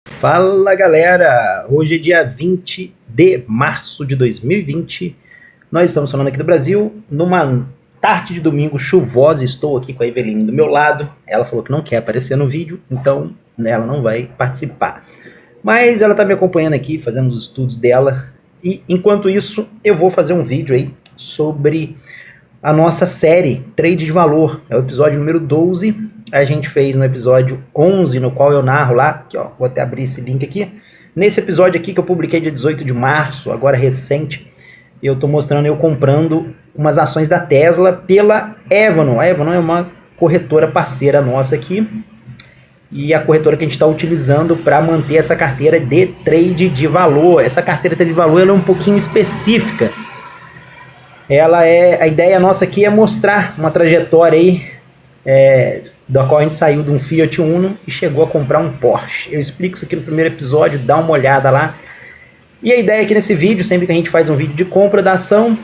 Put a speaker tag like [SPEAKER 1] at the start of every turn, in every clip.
[SPEAKER 1] Fala galera, hoje é dia 20 de março de 2020, nós estamos falando aqui do Brasil, numa tarde de domingo chuvosa. Estou aqui com a Eveline do meu lado, ela falou que não quer aparecer no vídeo, então ela não vai participar. Mas ela está me acompanhando aqui, fazendo os estudos dela, e enquanto isso eu vou fazer um vídeo aí sobre a nossa série Trade de Valor, é o episódio número 12, a gente fez no episódio 11, no qual eu narro lá, aqui, ó, vou até abrir esse link aqui, nesse episódio aqui que eu publiquei dia 18 de março, agora recente, eu tô mostrando eu comprando umas ações da Tesla pela Evono. A Evono é uma corretora parceira nossa aqui, e a corretora que a gente está utilizando para manter essa carteira de trade de valor. Essa carteira de trade de valor ela é um pouquinho específica. A ideia nossa aqui é mostrar uma trajetória aí, da qual a gente saiu de um Fiat Uno e chegou a comprar um Porsche. Eu explico isso aqui no primeiro episódio, dá uma olhada lá. E a ideia aqui nesse vídeo, sempre que a gente faz um vídeo de compra da ação,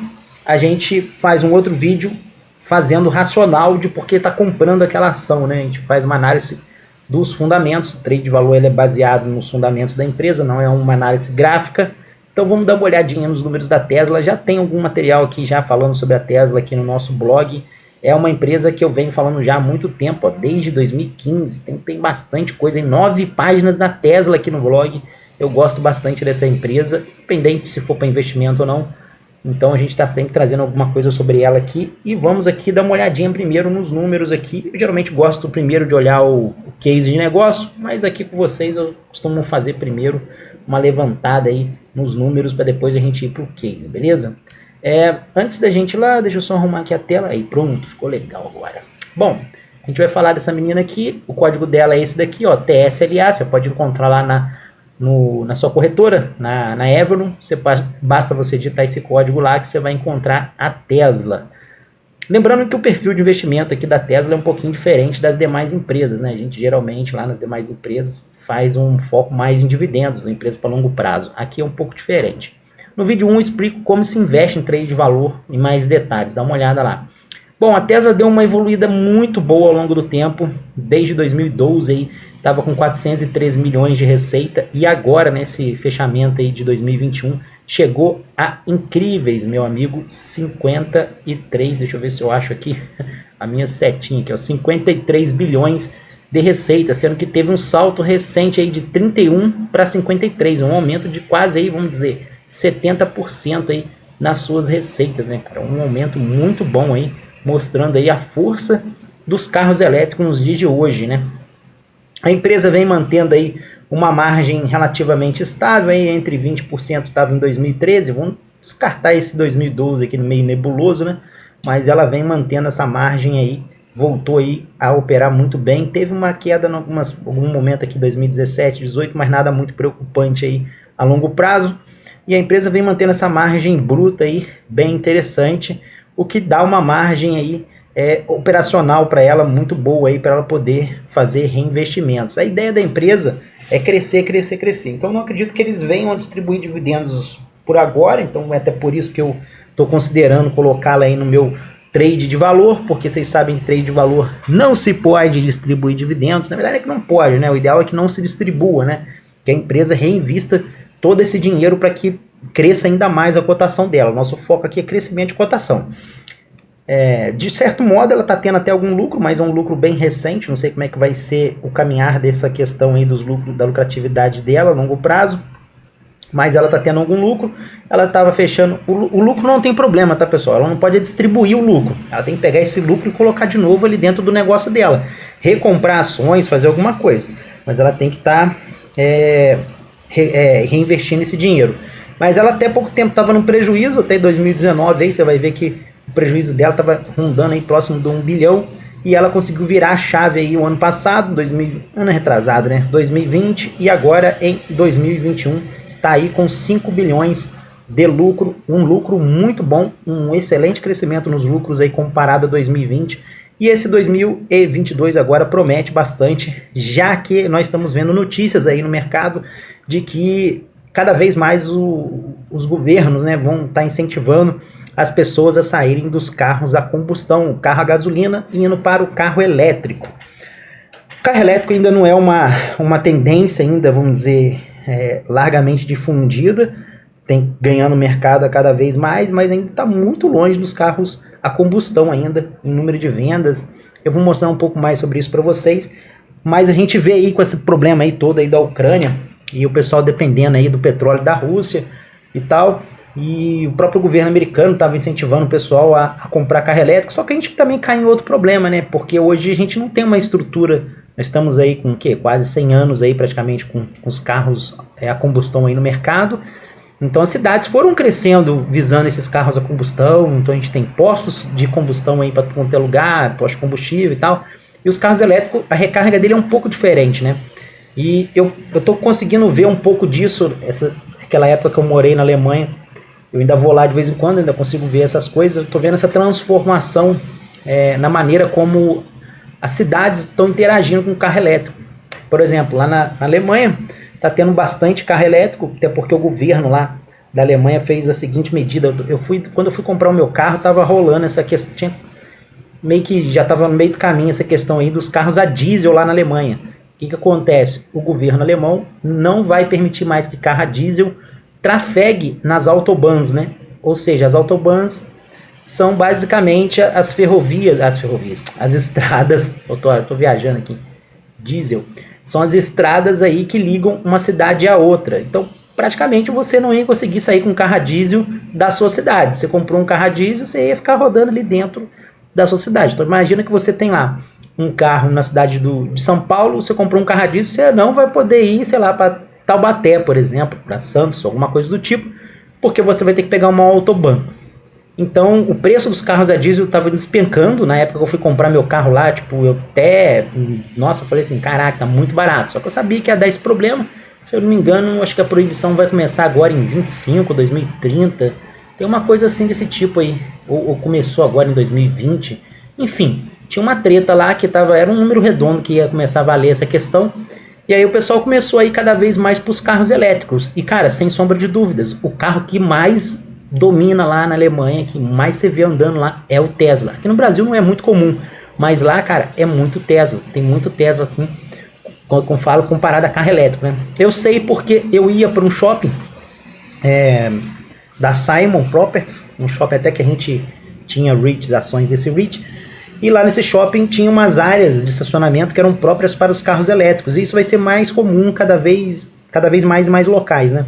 [SPEAKER 1] a gente faz um outro vídeo fazendo racional de por que está comprando aquela ação, né? A gente faz uma análise dos fundamentos. O trade de valor ele é baseado nos fundamentos da empresa, não é uma análise gráfica. Então vamos dar uma olhadinha nos números da Tesla. Já tem algum material aqui já falando sobre a Tesla aqui no nosso blog. É uma empresa que eu venho falando já há muito tempo, ó, desde 2015. Tem bastante coisa, em 9 páginas da Tesla aqui no blog. Eu gosto bastante dessa empresa, independente se for para investimento ou não. Então a gente está sempre trazendo alguma coisa sobre ela aqui. E vamos aqui dar uma olhadinha primeiro nos números aqui. Eu geralmente gosto primeiro de olhar o case de negócio, mas aqui com vocês eu costumo fazer primeiro uma levantada aí nos números para depois a gente ir para o case, beleza? Antes da gente ir lá, deixa eu só arrumar aqui a tela. Aí pronto, ficou legal agora. Bom, a gente vai falar dessa menina aqui. O código dela é esse daqui, ó, TSLA. Você pode encontrar lá na sua corretora, na Evono. Basta você digitar esse código lá que você vai encontrar a Tesla. Lembrando que o perfil de investimento aqui da Tesla é um pouquinho diferente das demais empresas, né? A gente geralmente lá nas demais empresas faz um foco mais em dividendos, uma empresa para longo prazo. Aqui é um pouco diferente. No vídeo 1 eu explico como se investe em trade de valor em mais detalhes, dá uma olhada lá. Bom, a Tesla deu uma evoluída muito boa ao longo do tempo, desde 2012 aí estava com 413 milhões de receita e agora nesse fechamento aí de 2021 chegou a incríveis, meu amigo, 53, deixa eu ver se eu acho aqui a minha setinha aqui, ó, 53 bilhões de receita, sendo que teve um salto recente aí de 31 para 53, um aumento de quase aí, vamos dizer, 70% aí nas suas receitas, né, cara? Um aumento muito bom aí, mostrando aí a força dos carros elétricos nos dias de hoje, né? A empresa vem mantendo aí uma margem relativamente estável, aí entre 20% estava em 2013, vamos descartar esse 2012 aqui no meio nebuloso, né? Mas ela vem mantendo essa margem aí, voltou aí a operar muito bem, teve uma queda em algum momento aqui 2017, 2018, mas nada muito preocupante aí a longo prazo. E a empresa vem mantendo essa margem bruta aí, bem interessante, o que dá uma margem aí operacional para ela muito boa aí para ela poder fazer reinvestimentos. A ideia da empresa é crescer, crescer, crescer. Então eu não acredito que eles venham a distribuir dividendos por agora, então é até por isso que eu estou considerando colocá-la aí no meu trade de valor, porque vocês sabem que trade de valor não se pode distribuir dividendos. Na verdade é que não pode, né? O ideal é que não se distribua, né? Que a empresa reinvista todo esse dinheiro para que cresça ainda mais a cotação dela. Nosso foco aqui é crescimento de cotação. De certo modo ela está tendo até algum lucro, mas é um lucro bem recente, não sei como é que vai ser o caminhar dessa questão aí dos lucros, da lucratividade dela a longo prazo, mas ela está tendo algum lucro, ela estava fechando, o lucro não tem problema, tá pessoal, ela não pode distribuir o lucro, ela tem que pegar esse lucro e colocar de novo ali dentro do negócio dela, recomprar ações, fazer alguma coisa, mas ela tem que estar reinvestindo esse dinheiro. Mas ela até pouco tempo estava no prejuízo, até 2019, aí você vai ver que o prejuízo dela estava rondando aí próximo de 1 bilhão, e ela conseguiu virar a chave aí o ano passado, ano retrasado, né, 2020, e agora em 2021 está aí com 5 bilhões de lucro, um lucro muito bom, um excelente crescimento nos lucros aí comparado a 2020, e esse 2022 agora promete bastante, já que nós estamos vendo notícias aí no mercado de que cada vez mais os governos, né, vão estar incentivando as pessoas a saírem dos carros a combustão, o carro a gasolina, e indo para o carro elétrico. Carro elétrico ainda não é uma tendência ainda, vamos dizer, largamente difundida, tem ganhando mercado a cada vez mais, mas ainda está muito longe dos carros a combustão ainda, em número de vendas. Eu vou mostrar um pouco mais sobre isso para vocês, mas a gente vê aí com esse problema aí todo aí da Ucrânia, e o pessoal dependendo aí do petróleo da Rússia e tal, e o próprio governo americano estava incentivando o pessoal a comprar carro elétrico, só que a gente também cai em outro problema, né? Porque hoje a gente não tem uma estrutura, nós estamos aí com o quê? Quase 100 anos aí praticamente com os carros a combustão aí no mercado. Então as cidades foram crescendo visando esses carros a combustão, então a gente tem postos de combustão aí para ter lugar, postos de combustível e tal. E os carros elétricos, a recarga dele é um pouco diferente, né? E eu tô conseguindo ver um pouco disso, aquela época que eu morei na Alemanha, eu ainda vou lá de vez em quando, ainda consigo ver essas coisas, eu tô vendo essa transformação na maneira como as cidades estão interagindo com o carro elétrico. Por exemplo, lá na Alemanha, está tendo bastante carro elétrico, até porque o governo lá da Alemanha fez a seguinte medida. Quando eu fui comprar o meu carro, estava rolando essa questão, meio que já estava no meio do caminho essa questão aí dos carros a diesel lá na Alemanha. O que acontece? O governo alemão não vai permitir mais que carro a diesel trafegue nas autobahns, né? Ou seja, as autobahns são basicamente as estradas, eu tô viajando aqui, diesel, são as estradas aí que ligam uma cidade à outra. Então, praticamente você não ia conseguir sair com um carro a diesel da sua cidade. Você comprou um carro a diesel, você ia ficar rodando ali dentro da sua cidade. Então, imagina que você tem lá um carro na cidade de São Paulo, você comprou um carro a diesel, você não vai poder ir, sei lá, para Taubaté, por exemplo, para Santos, alguma coisa do tipo, porque você vai ter que pegar uma autobahn. Então, o preço dos carros a diesel estava despencando. Na época que eu fui comprar meu carro lá, tipo, eu falei assim, caraca, tá muito barato. Só que eu sabia que ia dar esse problema. Se eu não me engano, acho que a proibição vai começar agora em 25, 2030. Tem uma coisa assim desse tipo aí. Ou começou agora em 2020. Enfim, tinha uma treta lá que era um número redondo que ia começar a valer essa questão. E aí o pessoal começou a ir cada vez mais para os carros elétricos. E, cara, sem sombra de dúvidas, o carro que mais domina lá na Alemanha, que mais você vê andando lá, é o Tesla. Aqui no Brasil não é muito comum, mas lá, cara, é muito Tesla. Tem muito Tesla, assim, como falo, comparado a carro elétrico, né? Eu sei porque eu ia para um shopping da Simon Properties, um shopping até que a gente tinha ações desse REIT, e lá nesse shopping tinha umas áreas de estacionamento que eram próprias para os carros elétricos, e isso vai ser mais comum cada vez mais e mais locais, né?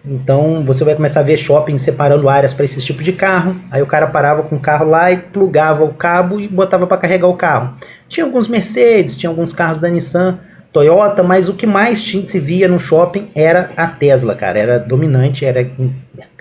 [SPEAKER 1] Então você vai começar a ver shopping separando áreas para esse tipo de carro. Aí o cara parava com o carro lá e plugava o cabo e botava para carregar o carro. Tinha alguns Mercedes, tinha alguns carros da Nissan, Toyota, mas o que mais se via no shopping era a Tesla, cara. Era dominante, era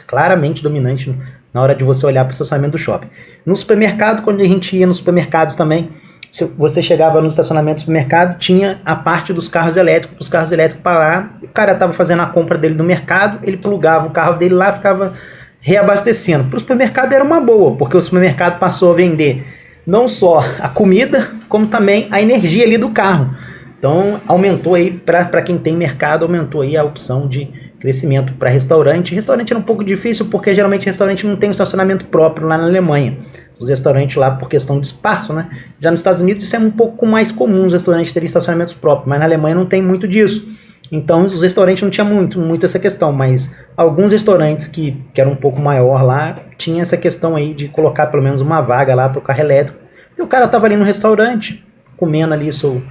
[SPEAKER 1] claramente dominante na hora de você olhar para o estacionamento do shopping. No supermercado, quando a gente ia nos supermercados também, se você chegava no estacionamento do supermercado, tinha a parte dos carros elétricos, para os carros elétricos parar. O cara estava fazendo a compra dele no mercado, ele plugava o carro dele lá, ficava reabastecendo. Para o supermercado era uma boa, porque o supermercado passou a vender não só a comida, como também a energia ali do carro. Então aumentou aí, para quem tem mercado, aumentou aí a opção de crescimento para restaurante. Restaurante era um pouco difícil, porque geralmente restaurante não tem um estacionamento próprio lá na Alemanha. Os restaurantes lá por questão de espaço, né? Já nos Estados Unidos isso é um pouco mais comum, os restaurantes terem estacionamentos próprios, mas na Alemanha não tem muito disso. Então os restaurantes não tinham muito essa questão, mas alguns restaurantes que eram um pouco maior lá, tinha essa questão aí de colocar pelo menos uma vaga lá para o carro elétrico. Porque o cara estava ali no restaurante, comendo ali seu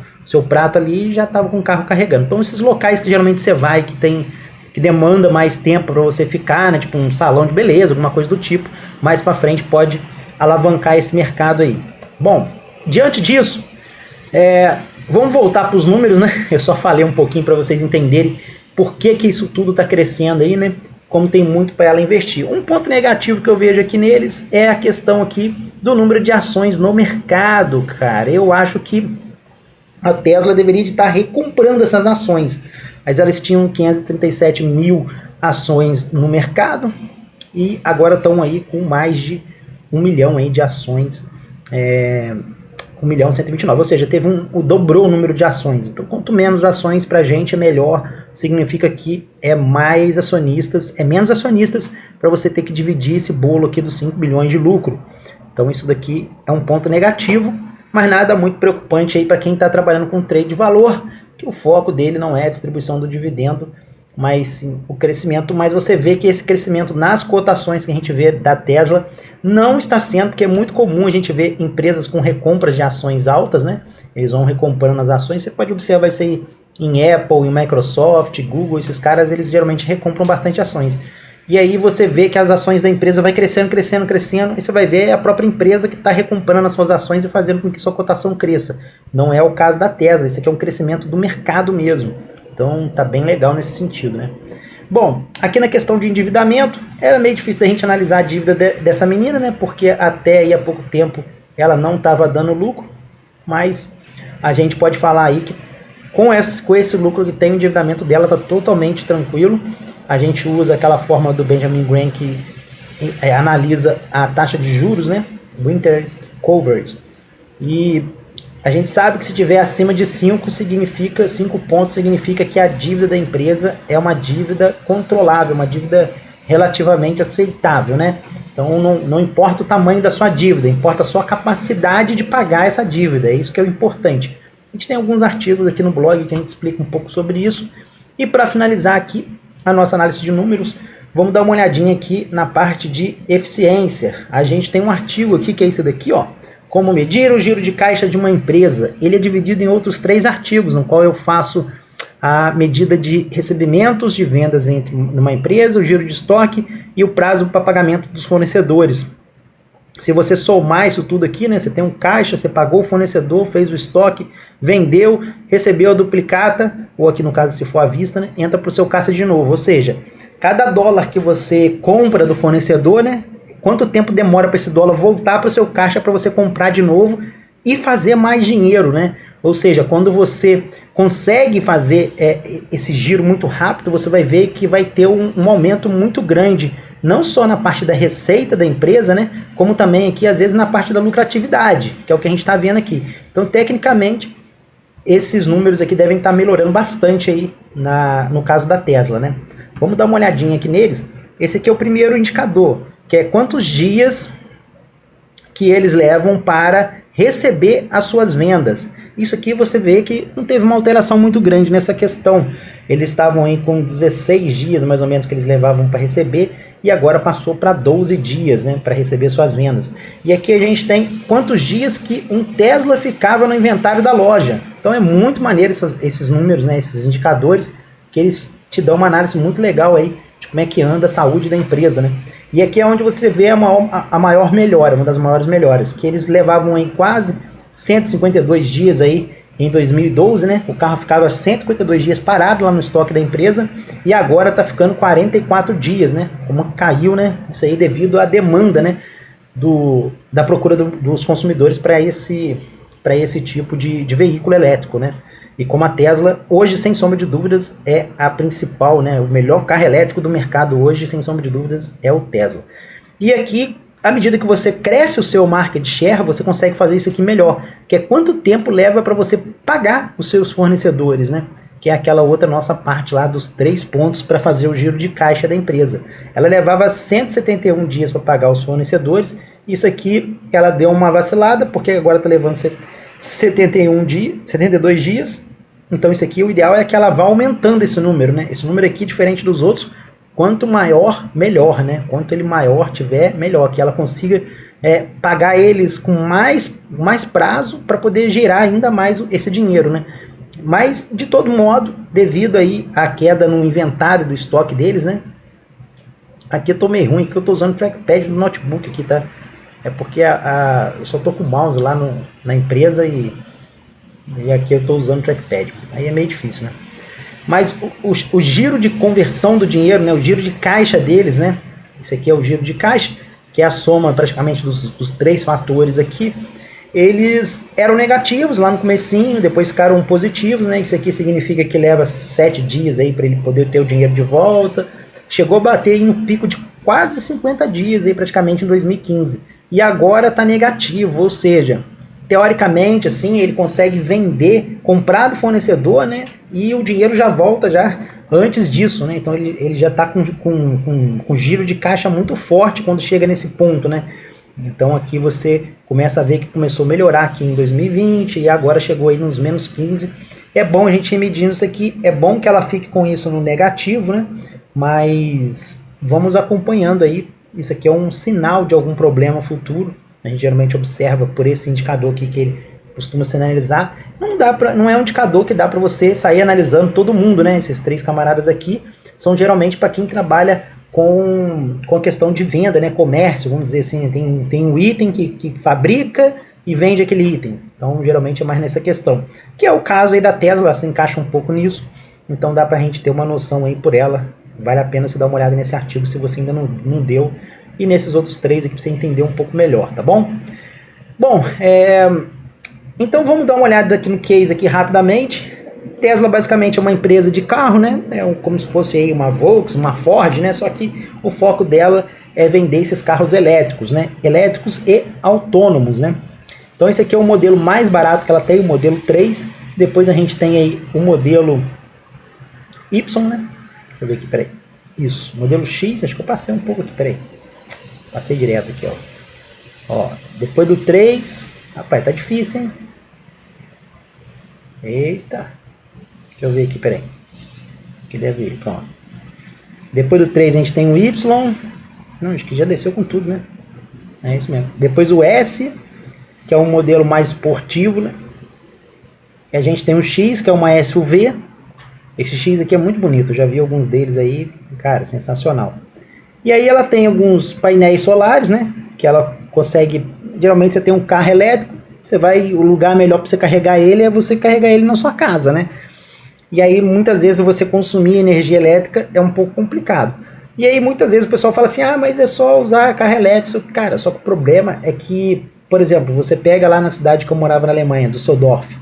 [SPEAKER 1] prato ali e já estava com o carro carregando. Então esses locais que geralmente você vai, que demanda mais tempo para você ficar, né? Tipo um salão de beleza, alguma coisa do tipo, mais para frente pode alavancar esse mercado aí. Bom, diante disso, vamos voltar para os números, né? Eu só falei um pouquinho para vocês entenderem por que isso tudo está crescendo aí, né? Como tem muito para ela investir. Um ponto negativo que eu vejo aqui neles é a questão aqui do número de ações no mercado, cara. Eu acho que a Tesla deveria estar recomprando essas ações, mas elas tinham 537 mil ações no mercado e agora estão aí com mais de 1 milhão aí de ações, 1.129.000, ou seja, dobrou o número de ações. Então, quanto menos ações para a gente, é melhor. Significa que é mais acionistas, é menos acionistas para você ter que dividir esse bolo aqui dos 5 bilhões de lucro. Então, isso daqui é um ponto negativo. mas nada muito preocupante aí para quem está trabalhando com trade de valor, que o foco dele não é a distribuição do dividendo, mas sim o crescimento. Mas você vê que esse crescimento nas cotações que a gente vê da Tesla não está sendo, porque é muito comum a gente ver empresas com recompras de ações altas, né? Eles vão recomprando as ações. Você pode observar isso aí em Apple, em Microsoft, Google, esses caras eles geralmente recompram bastante ações. E aí você vê que as ações da empresa vai crescendo, crescendo, crescendo, e você vai ver a própria empresa que está recomprando as suas ações e fazendo com que sua cotação cresça. Não é o caso da Tesla, isso aqui é um crescimento do mercado mesmo. Então tá bem legal nesse sentido, né? Bom, aqui na questão de endividamento, era meio difícil da gente analisar a dívida dessa menina, né? Porque até aí há pouco tempo ela não estava dando lucro, mas a gente pode falar aí que com esse lucro que tem, o endividamento dela está totalmente tranquilo. A gente usa aquela fórmula do Benjamin Graham que analisa a taxa de juros, né? O interest coverage. E a gente sabe que se tiver acima de 5 pontos significa que a dívida da empresa é uma dívida controlável, uma dívida relativamente aceitável, né? Então não importa o tamanho da sua dívida, importa a sua capacidade de pagar essa dívida, é isso que é o importante. A gente tem alguns artigos aqui no blog que a gente explica um pouco sobre isso. E para finalizar aqui a nossa análise de números, vamos dar uma olhadinha aqui na parte de eficiência. A gente tem um artigo aqui que é esse daqui, ó. Como medir o giro de caixa de uma empresa. Ele é dividido em outros 3 artigos, no qual eu faço a medida de recebimentos de vendas entre uma empresa, o giro de estoque e o prazo para pagamento dos fornecedores. Se você somar isso tudo aqui, né, você tem um caixa, você pagou o fornecedor, fez o estoque, vendeu, recebeu a duplicata, ou aqui no caso se for à vista, né, entra para o seu caixa de novo. Ou seja, cada dólar que você compra do fornecedor, né, quanto tempo demora para esse dólar voltar para o seu caixa para você comprar de novo e fazer mais dinheiro, né? Ou seja, quando você consegue fazer esse giro muito rápido, você vai ver que vai ter um aumento muito grande, não só na parte da receita da empresa, né, como também aqui, às vezes, na parte da lucratividade, que é o que a gente está vendo aqui. Então, tecnicamente, esses números aqui devem estar melhorando bastante aí no caso da Tesla, né? Vamos dar uma olhadinha aqui neles. Esse aqui é o primeiro indicador, que é quantos dias que eles levam para receber as suas vendas. Isso aqui você vê que não teve uma alteração muito grande nessa questão. Eles estavam aí com 16 dias mais ou menos que eles levavam para receber e agora passou para 12 dias, né, para receber suas vendas. E aqui a gente tem quantos dias que um Tesla ficava no inventário da loja. Então é muito maneiro esses números, né, esses indicadores, que eles te dão uma análise muito legal aí de como é que anda a saúde da empresa, né? E aqui é onde você vê a maior melhora, uma das maiores melhoras, que eles levavam aí quase 152 dias aí em 2012, né? O carro ficava 152 dias parado lá no estoque da empresa e agora está ficando 44 dias, né? Como caiu, né? Isso aí devido à demanda, né? Da procura dos consumidores para esse tipo de veículo elétrico, né? E como a Tesla, hoje, sem sombra de dúvidas, é a principal, né? O melhor carro elétrico do mercado hoje, sem sombra de dúvidas, é o Tesla. E aqui, à medida que você cresce o seu market share, você consegue fazer isso aqui melhor, que é quanto tempo leva para você pagar os seus fornecedores, né? Que é aquela outra nossa parte lá dos 3 pontos para fazer o giro de caixa da empresa. Ela levava 171 dias para pagar os fornecedores. Isso aqui, ela deu uma vacilada, porque agora está levando 72 dias. Então isso aqui, o ideal é que ela vá aumentando esse número, né? Esse número aqui, diferente dos outros, quanto maior, melhor, né? Quanto ele maior tiver, melhor. Que ela consiga pagar eles com mais prazo para poder gerar ainda mais esse dinheiro, né? Mas, de todo modo, devido aí à queda no inventário do estoque deles, né? Aqui eu tô meio ruim, que eu tô usando o trackpad do notebook aqui, tá? É porque eu só tô com o mouse lá na empresa e aqui eu tô usando o trackpad. Aí é meio difícil, né? Mas o giro de conversão do dinheiro, né? O giro de caixa deles, né? Esse aqui é o giro de caixa, que é a soma praticamente dos 3 fatores aqui. Eles eram negativos lá no comecinho, depois ficaram positivos, né? Isso aqui significa que leva 7 dias aí para ele poder ter o dinheiro de volta. Chegou a bater em um pico de quase 50 dias aí praticamente em 2015. E agora está negativo, ou seja, teoricamente assim, ele consegue vender, comprar do fornecedor, né? E o dinheiro já volta já antes disso, né? Então ele já está com giro de caixa muito forte quando chega nesse ponto, né? Então aqui você começa a ver que começou a melhorar aqui em 2020 e agora chegou aí nos menos 15. É bom a gente ir medindo isso aqui, é bom que ela fique com isso no negativo, né? Mas vamos acompanhando aí. Isso aqui é um sinal de algum problema futuro. A gente geralmente observa por esse indicador aqui que ele costuma se analisar. Não é um indicador que dá para você sair analisando todo mundo, né? Esses 3 camaradas aqui são geralmente para quem trabalha com a questão de venda, né? Comércio, vamos dizer assim. Tem um item que fabrica e vende aquele item. Então, geralmente é mais nessa questão. Que é o caso aí da Tesla, ela se encaixa um pouco nisso. Então, dá pra gente ter uma noção aí por ela. Vale a pena você dar uma olhada nesse artigo se você ainda não deu. E nesses outros 3 aqui pra você entender um pouco melhor, tá bom? Bom, então vamos dar uma olhada aqui no case aqui rapidamente. Tesla basicamente é uma empresa de carro, né? É como se fosse aí uma Volkswagen, uma Ford, né? Só que o foco dela é vender esses carros elétricos, né? Elétricos e autônomos, né? Então esse aqui é o modelo mais barato que ela tem, o modelo 3. Depois a gente tem aí o modelo Y, né? Deixa eu ver aqui, peraí. Isso, modelo X, acho que eu passei um pouco aqui, peraí. Passei direto aqui, ó. Depois do 3, rapaz, tá difícil, hein? Eita. Deixa eu ver aqui, peraí. Aqui deve ir, pronto. Depois do 3 a gente tem o Y. Não, acho que já desceu com tudo, né? É isso mesmo. Depois o S, que é um modelo mais esportivo, né? E a gente tem o X, que é uma SUV. Esse X aqui é muito bonito, eu já vi alguns deles aí, cara, sensacional. E aí ela tem alguns painéis solares, né? Que ela consegue... Geralmente você tem um carro elétrico, o lugar melhor para você carregar ele é você carregar ele na sua casa, né? E aí muitas vezes você consumir energia elétrica é um pouco complicado. E aí muitas vezes o pessoal fala assim, mas é só usar carro elétrico. Cara, só que o problema é que, por exemplo, você pega lá na cidade que eu morava na Alemanha, Düsseldorf.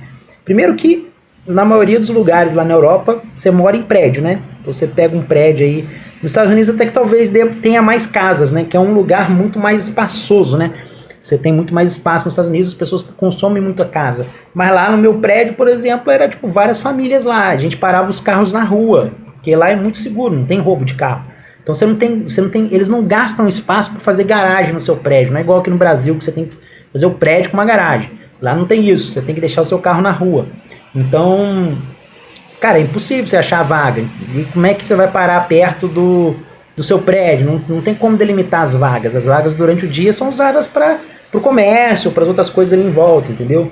[SPEAKER 1] Primeiro que na maioria dos lugares lá na Europa, você mora em prédio, né? Então você pega um prédio aí. Nos Estados Unidos até que talvez tenha mais casas, né? Que é um lugar muito mais espaçoso, né? Você tem muito mais espaço nos Estados Unidos, as pessoas consomem muito a casa. Mas lá no meu prédio, por exemplo, era tipo várias famílias lá. A gente parava os carros na rua, porque lá é muito seguro, não tem roubo de carro. Então você não tem, eles não gastam espaço para fazer garagem no seu prédio. Não é igual aqui no Brasil que você tem que fazer o prédio com uma garagem. Lá não tem isso, você tem que deixar o seu carro na rua. Então, cara, é impossível você achar vaga. E como é que você vai parar perto do seu prédio? Não tem como delimitar as vagas. As vagas durante o dia são usadas para o comércio, para as outras coisas ali em volta, entendeu?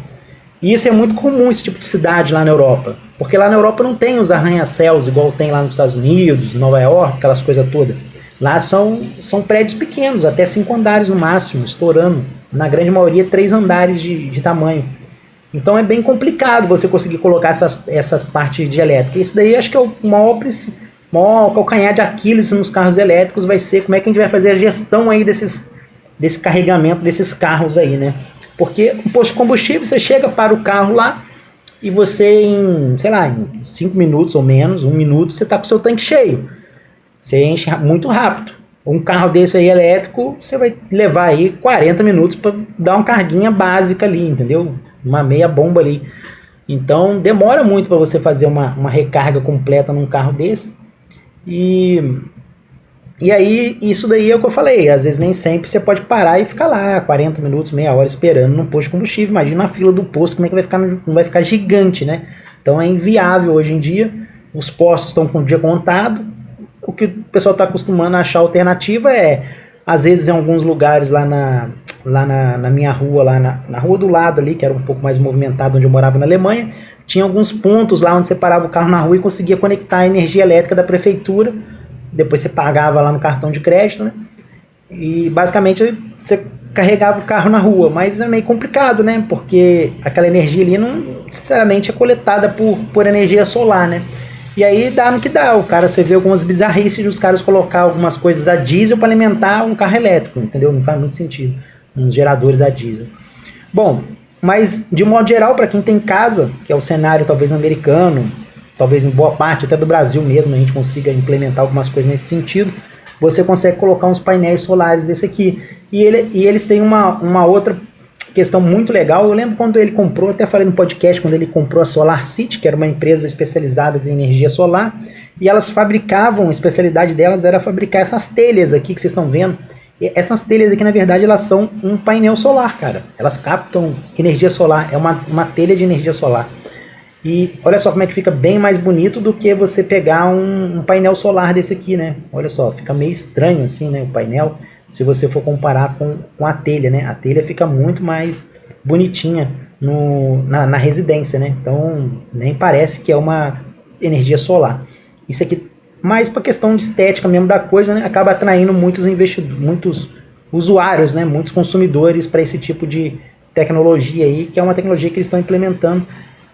[SPEAKER 1] E isso é muito comum, esse tipo de cidade lá na Europa. Porque lá na Europa não tem os arranha-céus igual tem lá nos Estados Unidos, Nova York, aquelas coisas todas. Lá são prédios pequenos, até 5 andares no máximo, estourando. Na grande maioria, 3 andares de tamanho. Então é bem complicado você conseguir colocar essas partes de elétrica. Isso daí acho que é o maior calcanhar de Aquiles nos carros elétricos, vai ser como é que a gente vai fazer a gestão aí desse carregamento desses carros aí, né? Porque o posto de combustível, você chega para o carro lá e você em 5 minutos ou menos, 1 minuto, você está com o seu tanque cheio. Você enche muito rápido. Um carro desse aí elétrico, você vai levar aí 40 minutos para dar uma carguinha básica ali, entendeu? Uma meia bomba ali. Então demora muito para você fazer uma recarga completa num carro desse. E aí isso daí é o que eu falei, às vezes nem sempre você pode parar e ficar lá 40 minutos, meia hora esperando num posto de combustível. Imagina a fila do posto, como é que vai ficar, não vai ficar gigante, né? Então é inviável hoje em dia, os postos estão com o dia contado. O que o pessoal está acostumando a achar alternativa às vezes em alguns lugares lá na minha rua, lá na rua do lado ali, que era um pouco mais movimentado, onde eu morava na Alemanha, tinha alguns pontos lá onde você parava o carro na rua e conseguia conectar a energia elétrica da prefeitura, depois você pagava lá no cartão de crédito, né? E basicamente você carregava o carro na rua, mas é meio complicado, né? Porque aquela energia ali não, sinceramente, é coletada por energia solar, né? E aí dá no que dá, você vê algumas bizarrices de os caras colocar algumas coisas a diesel para alimentar um carro elétrico, entendeu? Não faz muito sentido, uns geradores a diesel. Bom, mas de modo geral, para quem tem casa, que é o cenário talvez americano, talvez em boa parte até do Brasil mesmo, a gente consiga implementar algumas coisas nesse sentido, você consegue colocar uns painéis solares desse aqui. E eles têm uma outra questão muito legal. Eu lembro quando ele comprou, até falei no podcast, quando ele comprou a Solar City, que era uma empresa especializada em energia solar, e elas fabricavam, a especialidade delas era fabricar essas telhas aqui que vocês estão vendo, E essas telhas aqui, na verdade, elas são um painel solar, cara. Elas captam energia solar, é uma telha de energia solar. E olha só como é que fica bem mais bonito do que você pegar um painel solar desse aqui, né? Olha só, fica meio estranho assim, né, o painel, se você for comparar com a telha, né? A telha fica muito mais bonitinha na residência, né? Então, nem parece que é uma energia solar. Isso aqui, mais para questão de estética mesmo da coisa, né? Acaba atraindo muitos muitos usuários, né? Muitos consumidores para esse tipo de tecnologia aí, que é uma tecnologia que eles estão implementando,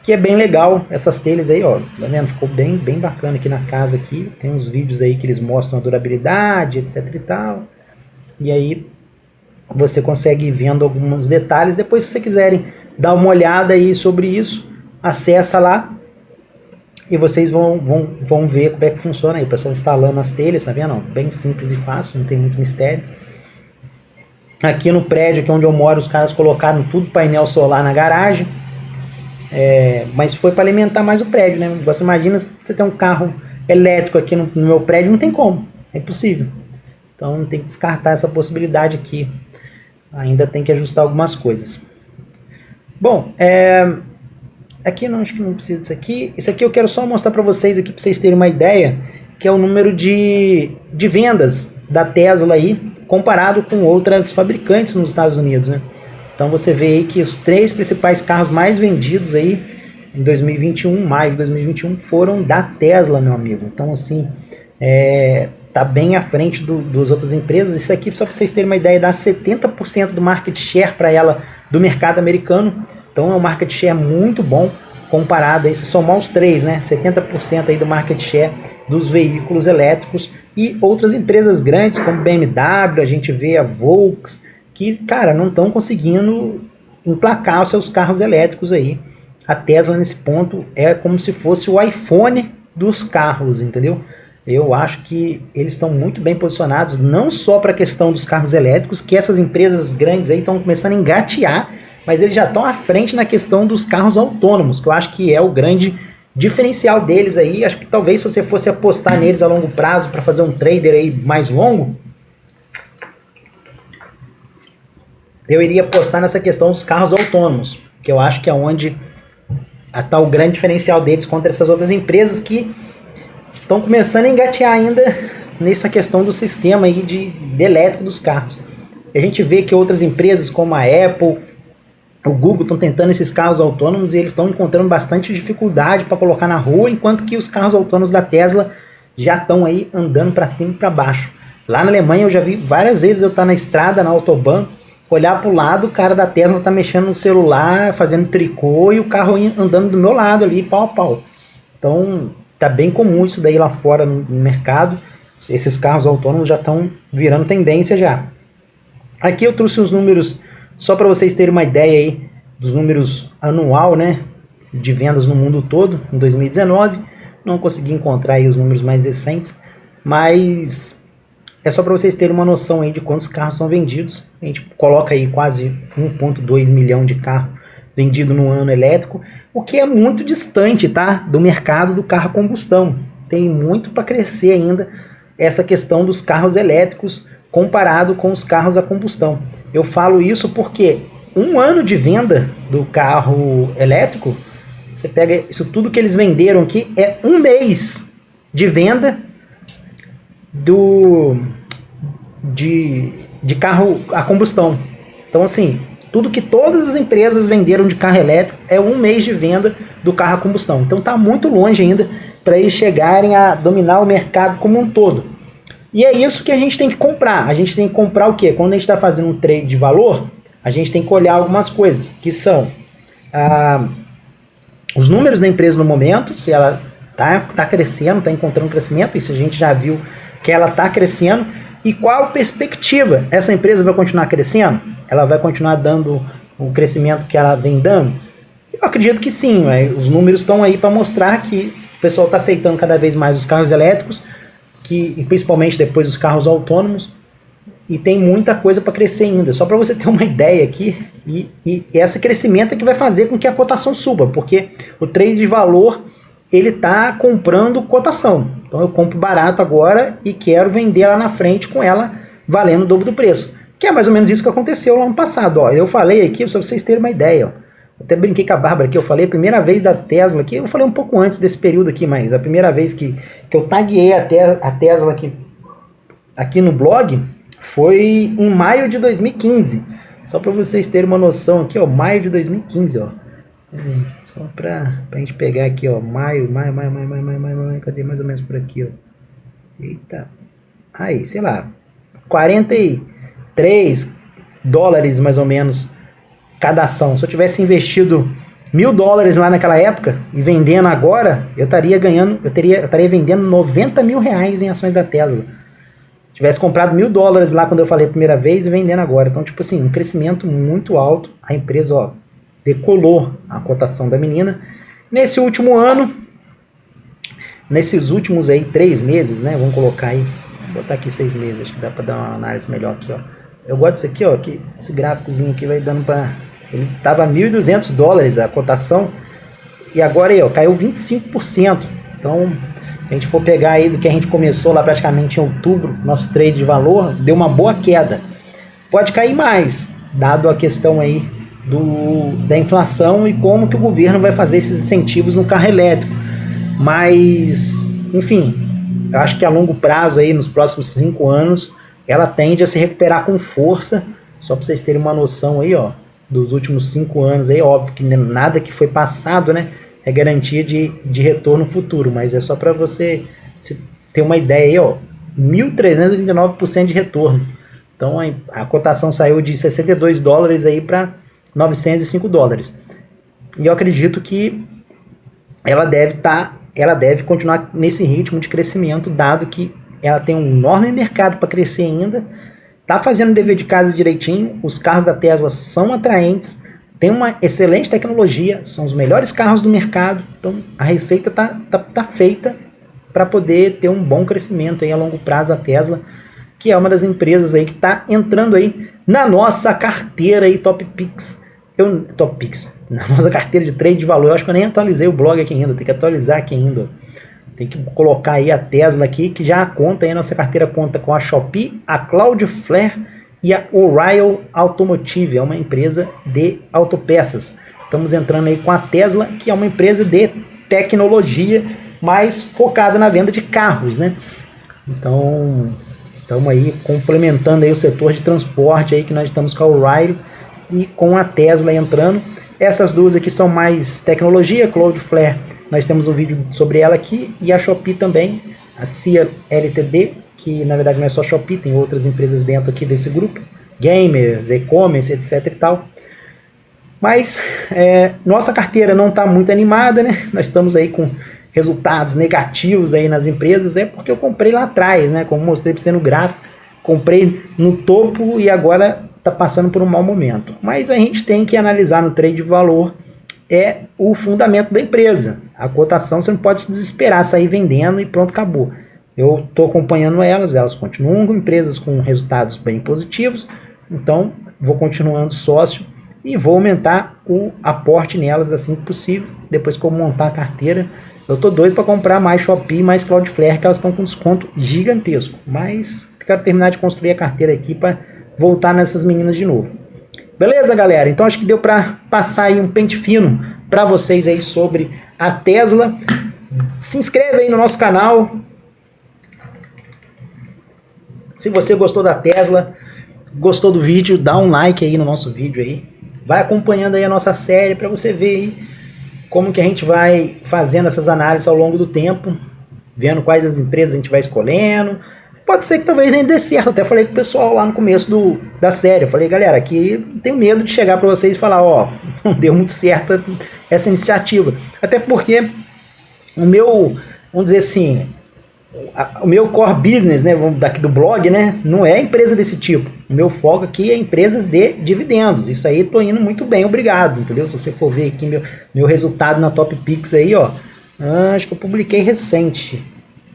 [SPEAKER 1] que é bem legal. Essas telhas aí, ó, tá vendo? Ficou bem bacana aqui na casa aqui. Tem uns vídeos aí que eles mostram a durabilidade, etc e tal. E aí você consegue ir vendo alguns detalhes. Depois, se você quiserem dar uma olhada aí sobre isso, acessa lá e vocês vão ver como é que funciona aí. O pessoal instalando as telhas, tá vendo? Bem simples e fácil, não tem muito mistério. Aqui no prédio, aqui onde eu moro, os caras colocaram tudo painel solar na garagem. Mas foi para alimentar mais o prédio, né? Você imagina se você tem um carro elétrico aqui no meu prédio, não tem como, é impossível. Então tem que descartar essa possibilidade aqui. Ainda tem que ajustar algumas coisas. Bom, aqui não, acho que não precisa disso aqui. Isso aqui eu quero só mostrar para vocês aqui, para vocês terem uma ideia, que é o número de vendas da Tesla aí, comparado com outras fabricantes nos Estados Unidos, né? Então você vê aí que os 3 principais carros mais vendidos aí em 2021, maio de 2021, foram da Tesla, meu amigo. Então assim, tá bem à frente das outras empresas. Isso aqui, só para vocês terem uma ideia, dá 70% do market share para ela do mercado americano. Então é um market share muito bom comparado aí, se somar os 3, né? 70% aí do market share dos veículos elétricos. E outras empresas grandes como BMW, a gente vê a Volkswagen, que, cara, não estão conseguindo emplacar os seus carros elétricos aí. A Tesla, nesse ponto, é como se fosse o iPhone dos carros, entendeu? Eu acho que eles estão muito bem posicionados, não só para a questão dos carros elétricos, que essas empresas grandes aí estão começando a engatear, mas eles já estão à frente na questão dos carros autônomos, que eu acho que é o grande diferencial deles aí. Acho que talvez se você fosse apostar neles a longo prazo para fazer um trader aí mais longo, eu iria apostar nessa questão dos carros autônomos, que eu acho que é onde está o grande diferencial deles contra essas outras empresas que estão começando a engatear ainda nessa questão do sistema aí de elétrico dos carros. E a gente vê que outras empresas como a Apple, o Google estão tentando esses carros autônomos e eles estão encontrando bastante dificuldade para colocar na rua, enquanto que os carros autônomos da Tesla já estão aí andando para cima e para baixo. Lá na Alemanha eu já vi várias vezes eu estar na estrada, na Autobahn, olhar para o lado, o cara da Tesla tá mexendo no celular, fazendo tricô e o carro andando do meu lado ali, pau a pau. Então, tá bem comum isso daí lá fora no mercado. Esses carros autônomos já estão virando tendência já. Aqui eu trouxe uns números só para vocês terem uma ideia aí dos números anual, né, de vendas no mundo todo em 2019. Não consegui encontrar aí os números mais recentes, mas é só para vocês terem uma noção aí de quantos carros são vendidos. A gente coloca aí quase 1,2 milhão de carros vendidos no ano elétrico, o que é muito distante, tá, do mercado do carro a combustão. Tem muito para crescer ainda essa questão dos carros elétricos comparado com os carros a combustão. Eu falo isso porque um ano de venda do carro elétrico, você pega isso tudo que eles venderam aqui, é um mês de venda de carro a combustão. Então assim, tudo que todas as empresas venderam de carro elétrico é um mês de venda do carro a combustão. Então está muito longe ainda para eles chegarem a dominar o mercado como um todo. E é isso que a gente tem que comprar. A gente tem que comprar o quê? Quando a gente está fazendo um trade de valor, a gente tem que olhar algumas coisas, que são os números da empresa no momento, se ela está crescendo, está encontrando crescimento, isso a gente já viu que ela está crescendo, e qual a perspectiva? Essa empresa vai continuar crescendo? Ela vai continuar dando o crescimento que ela vem dando? Eu acredito que sim, os números estão aí para mostrar que o pessoal está aceitando cada vez mais os carros elétricos, e principalmente depois os carros autônomos, e tem muita coisa para crescer ainda. Só para você ter uma ideia aqui, e esse crescimento é que vai fazer com que a cotação suba, porque o trade de valor ele está comprando cotação. Então eu compro barato agora e quero vender lá na frente com ela valendo o dobro do preço. Que é mais ou menos isso que aconteceu lá no passado. Ó, eu falei aqui, só pra vocês terem uma ideia, ó. Até brinquei com a Bárbara aqui, eu falei a primeira vez da Tesla aqui, eu falei um pouco antes desse período aqui, mas a primeira vez que eu taguei a Tesla aqui no blog foi em maio de 2015. Só para vocês terem uma noção aqui, ó, maio de 2015, ó. Só pra gente pegar aqui, ó, maio, cadê mais ou menos por aqui, ó. Eita. Aí, sei lá, 43 dólares mais ou menos cada ação. Se eu tivesse investido $1.000 lá naquela época e vendendo agora, eu estaria ganhando, eu estaria vendendo 90 mil reais em ações da Tesla. Tivesse comprado $1.000 lá quando eu falei a primeira vez e vendendo agora. Então, tipo assim, um crescimento muito alto. A empresa, ó, decolou a cotação da menina. Nesse último ano, nesses últimos aí 3 meses, né? Vamos colocar aí, vou botar aqui 6 meses, acho que dá para dar uma análise melhor aqui, ó. Eu gosto disso aqui, ó, que esse gráficozinho aqui vai dando para... Ele tava $1.200 a cotação e agora aí, ó, caiu 25%. Então, se a gente for pegar aí do que a gente começou lá praticamente em outubro, nosso trade de valor, deu uma boa queda. Pode cair mais, dado a questão aí da inflação e como que o governo vai fazer esses incentivos no carro elétrico. Mas, enfim, eu acho que a longo prazo aí, nos próximos 5 anos, ela tende a se recuperar com força. Só para vocês terem uma noção aí, ó, dos últimos 5 anos aí, óbvio que nada que foi passado, né, é garantia de retorno futuro, mas é só para você ter uma ideia aí, ó, 1.389% de retorno. Então a cotação saiu de $62 aí para $905. E eu acredito que ela deve continuar nesse ritmo de crescimento, dado que ela tem um enorme mercado para crescer ainda. Tá fazendo o dever de casa direitinho, os carros da Tesla são atraentes, tem uma excelente tecnologia, são os melhores carros do mercado, então a receita tá feita para poder ter um bom crescimento aí a longo prazo a Tesla, que é uma das empresas aí que está entrando aí na nossa carteira aí Top Picks, na nossa carteira de trade de valor. Eu acho que eu nem atualizei o blog aqui ainda, tem que atualizar aqui ainda. Tem que colocar aí a Tesla aqui, que já conta aí, a nossa carteira conta com a Shopee, a Cloudflare e a O'Reilly Automotive, é uma empresa de autopeças. Estamos entrando aí com a Tesla, que é uma empresa de tecnologia, mais focada na venda de carros, né? Então, estamos aí complementando aí o setor de transporte aí, que nós estamos com a O'Reilly e com a Tesla entrando. Essas duas aqui são mais tecnologia, Cloudflare, nós temos um vídeo sobre ela aqui, e a Shopee também, a CIA Ltd, que na verdade não é só Shopee, tem outras empresas dentro aqui desse grupo, gamers, e-commerce, etc e tal. Mas nossa carteira não está muito animada, né? Nós estamos aí com resultados negativos aí nas empresas, é porque eu comprei lá atrás, né? Como mostrei para você no gráfico, comprei no topo e agora está passando por um mau momento. Mas a gente tem que analisar no trade de valor o fundamento da empresa. A cotação você não pode se desesperar, sair vendendo e pronto, acabou. Eu estou acompanhando elas continuam com empresas com resultados bem positivos, então vou continuando sócio e vou aumentar o aporte nelas assim que possível. Depois que eu montar a carteira, eu tô doido para comprar mais Shopee, mais Cloudflare, que elas estão com desconto gigantesco. Mas quero terminar de construir a carteira aqui para voltar nessas meninas de novo. Beleza, galera? Então acho que deu para passar aí um pente fino para vocês aí sobre a Tesla. Se inscreve aí no nosso canal. Se você gostou da Tesla, gostou do vídeo, dá um like aí no nosso vídeo aí. Vai acompanhando aí a nossa série para você ver aí como que a gente vai fazendo essas análises ao longo do tempo, vendo quais as empresas a gente vai escolhendo. Pode ser que talvez nem dê certo. Até falei com o pessoal lá no começo da série. Eu falei, galera, aqui tenho medo de chegar para vocês e falar, ó, não deu muito certo essa iniciativa. Até porque o meu, vamos dizer assim, o meu core business, né, daqui do blog, né, não é empresa desse tipo. O meu foco aqui é empresas de dividendos. Isso aí tô indo muito bem, obrigado, entendeu? Se você for ver aqui meu resultado na Top Picks aí, ó, acho que eu publiquei recente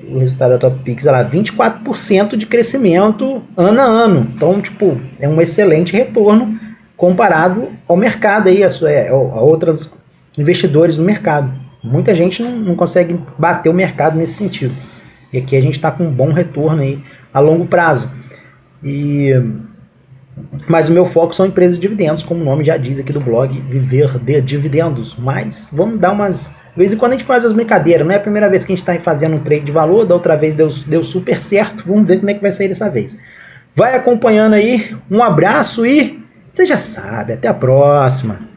[SPEAKER 1] o resultado da Top Picks, olha lá, 24% de crescimento ano a ano. Então, tipo, é um excelente retorno comparado ao mercado aí, a outros investidores no mercado. Muita gente não consegue bater o mercado nesse sentido. E aqui a gente está com um bom retorno aí a longo prazo. Mas o meu foco são empresas de dividendos, como o nome já diz aqui do blog, viver de dividendos. Mas vamos dar umas... De vez em quando a gente faz as brincadeiras, não é a primeira vez que a gente está fazendo um trade de valor, da outra vez deu super certo, vamos ver como é que vai sair dessa vez. Vai acompanhando aí, um abraço e você já sabe, até a próxima.